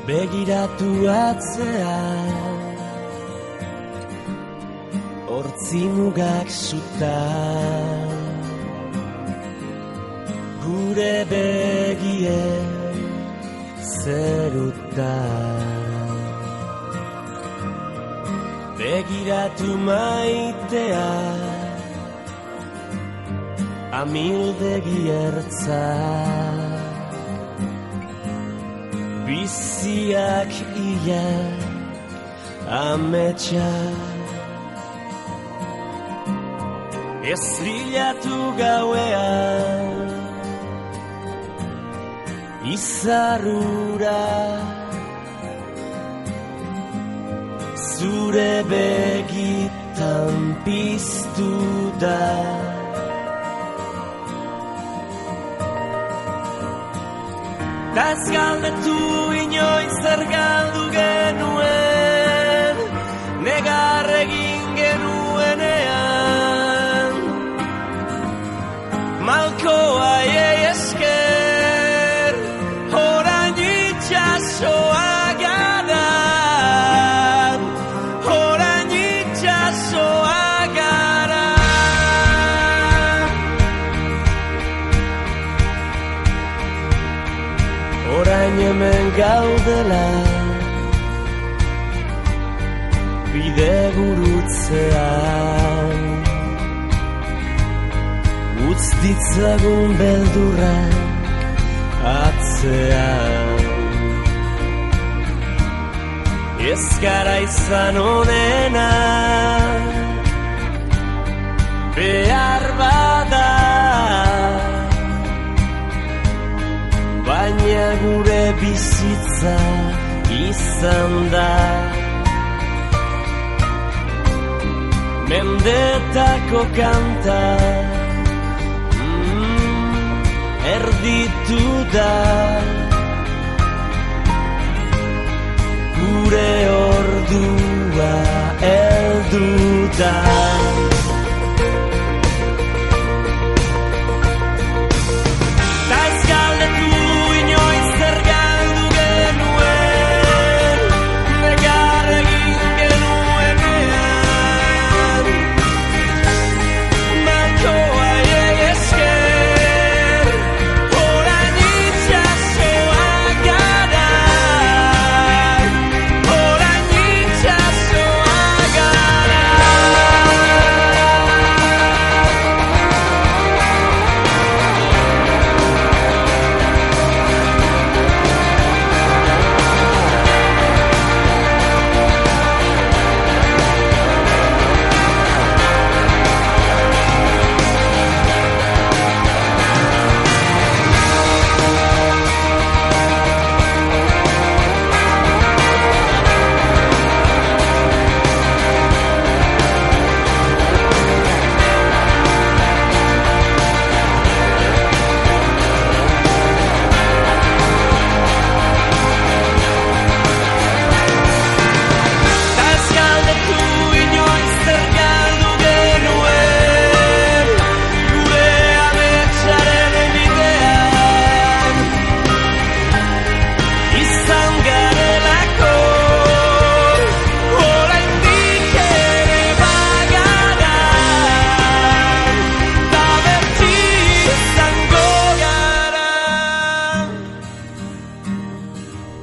begiratu atzean, hortzi mugak sutan, gure begien zerutan. Begiratu maitea, amildegi ertzak, biziak ia ametsak. Ez bilatu gauean, izarrura, zure begitan piztu da. Ta ez galdetu inoiz zer galdu genuen, negar egin genuenean, malkoa esker, orain itxasoa gara, orain itxasoa gara. Orain hemen gaudela, bide gurutzean, utz ditzagun beldurrak atzean. Ez gara izan onena, behar bada, baina gure bizitza izan da. Mendetako kanta erditu da, gure ordua heldu da. Ta ez galdetu inoiz zer galdu genuen, negar egin genuenean, malkoa esker, orain itxasoa gara, orain itxasoa gara.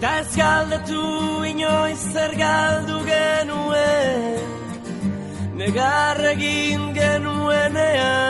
Ta ez galdetu inoiz zer galdu genuen, negar egin genuenean.